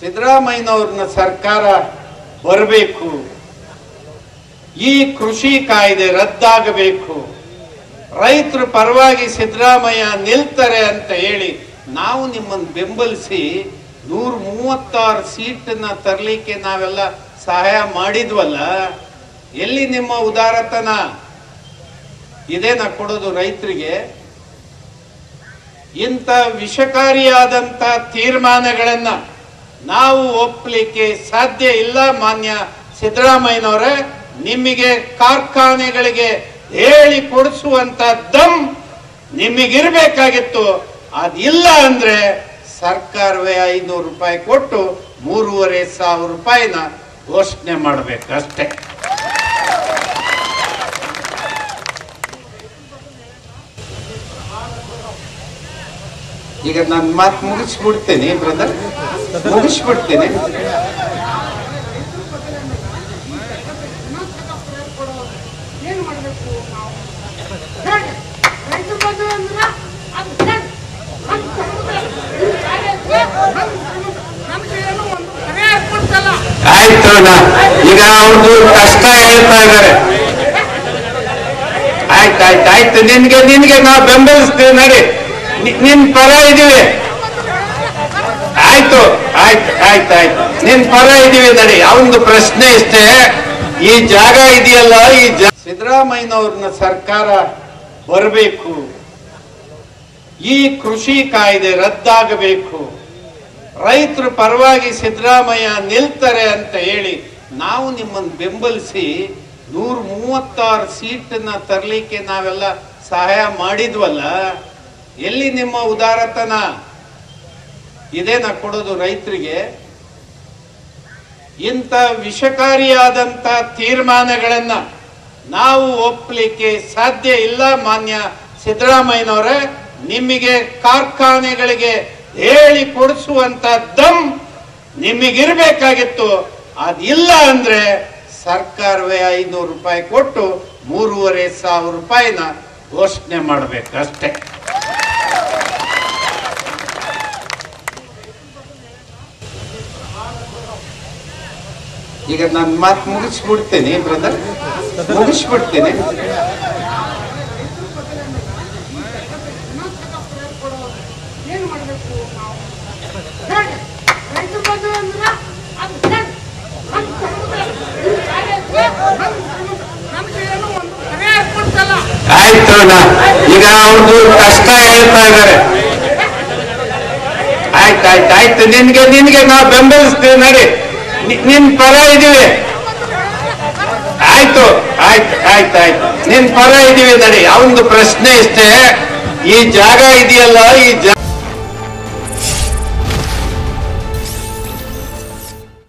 ಸಿದ್ದರಾಮಯ್ಯನವ್ರನ್ನ ಸರ್ಕಾರ ಬರಬೇಕು, ಈ ಕೃಷಿ ಕಾಯ್ದೆ ರದ್ದಾಗಬೇಕು, ರೈತರ ಪರವಾಗಿ ಸಿದ್ದರಾಮಯ್ಯ ನಿಲ್ತಾರೆ ಅಂತ ಹೇಳಿ ನಾವು ನಿಮ್ಮನ್ನು ಬೆಂಬಲಿಸಿ 136 ಸೀಟನ್ನ ತರಲಿಕ್ಕೆ ನಾವೆಲ್ಲ ಸಹಾಯ ಮಾಡಿದ್ವಲ್ಲ. ಎಲ್ಲಿ ನಿಮ್ಮ ಉದಾರತನ? ಇದೇನ ಕೊಡೋದು ರೈತರಿಗೆ? ಇಂಥ ವಿಷಕಾರಿಯಾದಂತ ತೀರ್ಮಾನಗಳನ್ನ ನಾವು ಒಪ್ಪಲಿಕ್ಕೆ ಸಾಧ್ಯ ಇಲ್ಲ. ಮಾನ್ಯ ಸಿದ್ದರಾಮಯ್ಯನವರೇ, ನಿಮಗೆ ಕಾರ್ಖಾನೆಗಳಿಗೆ ಹೇಳಿ ಕೊಡಿಸುವಂತ ದಮ್ ನಿಮಗಿರ್ಬೇಕಾಗಿತ್ತು. ಅದಿಲ್ಲ ಅಂದ್ರೆ ಸರ್ಕಾರವೇ 500 ರೂಪಾಯಿ ಕೊಟ್ಟು 3,500 ರೂಪಾಯಿನ ಘೋಷಣೆ ಮಾಡಬೇಕಷ್ಟೇ. ಈಗ ನನ್ನ ಮಾತು ಮುಗಿಸ್ಬಿಡ್ತೀನಿ ಬ್ರದರ್, ಮುಗಿಸ್ಬಿಡ್ತೀನಿ. ಆಯ್ತು, ಈಗ ಅವ್ರದ್ದು ಕಷ್ಟ ಹೇಳ್ತಾ ಇದ್ದಾರೆ. ಆಯ್ತಾಯ್ತು, ನಿನ್ಗೆ ನಾವು ಬೆಂಬಲಿಸ್ತೀವಿ. ನಡಿ, ನಿನ್ ಪರ ಇದೀವಿ. ಆಯ್ತು, ನಿನ್ ಪರ ಇದೀವಿ. ನಡಿ. ಅವನದು ಪ್ರಶ್ನೆ ಇಷ್ಟೇ, ಈ ಜಾಗ ಇದೆಯಲ್ಲ, ಈ ಸಿದ್ದರಾಮಯ್ಯನವ್ರನ್ನ ಸರ್ಕಾರ ಬರಬೇಕು, ಈ ಕೃಷಿ ಕಾಯ್ದೆ ರದ್ದಾಗಬೇಕು, ರೈತರ ಪರವಾಗಿ ಸಿದ್ದರಾಮಯ್ಯ ನಿಲ್ತಾರೆ ಅಂತ ಹೇಳಿ ನಾವು ನಿಮ್ಮನ್ನು ಬೆಂಬಲಿಸಿ 136 ಸೀಟನ್ನ ತರಲಿಕ್ಕೆ ನಾವೆಲ್ಲ ಸಹಾಯ ಮಾಡಿದ್ವಲ್ಲ. ಎಲ್ಲಿ ನಿಮ್ಮ ಉದಾರತನ? ಇದೇನ ಕೊಡೋದು ರೈತರಿಗೆ? ಇಂಥ ವಿಷಕಾರಿಯಾದಂತ ತೀರ್ಮಾನಗಳನ್ನ ನಾವು ಒಪ್ಪಲಿಕ್ಕೆ ಸಾಧ್ಯ ಇಲ್ಲ. ಮಾನ್ಯ ಸಿದ್ದರಾಮಯ್ಯನವರೇ, ನಿಮಗೆ ಕಾರ್ಖಾನೆಗಳಿಗೆ ಹೇಳಿ ಕೊಡಿಸುವಂತ ದಮ್ ನಿಮಗಿರ್ಬೇಕಾಗಿತ್ತು. ಅದಿಲ್ಲ ಅಂದ್ರೆ ಸರ್ಕಾರವೇ 500 ರೂಪಾಯಿ ಕೊಟ್ಟು 3,500 ರೂಪಾಯಿನ ಘೋಷಣೆ ಮಾಡಬೇಕಷ್ಟೇ. ಈಗ ನನ್ನ ಮಾತು ಮುಗಿಸ್ಬಿಡ್ತೀನಿ ಬ್ರದರ್, ಮುಗಿಸ್ಬಿಡ್ತೀನಿ. ಆಯ್ತು, ಈಗ ಅವ್ರದ್ದು ಕಷ್ಟ ಹೇಳ್ತಾ ಇದ್ದಾರೆ. ಆಯ್ತಾಯ್ತು, ನಿನ್ಗೆ ನಾವು ಬೆಂಬಲಿಸ್ತೀವಿ. ನಡಿ, ನಿನ್ ಪರ ಇದೀವಿ. ಆಯ್ತು, ನಿನ್ ಪರ ಇದೀವಿ. ನಡಿ. ಅವನದು ಪ್ರಶ್ನೆ ಇಷ್ಟೇ, ಈ ಜಾಗ ಇದೆಯಲ್ಲ, ಈ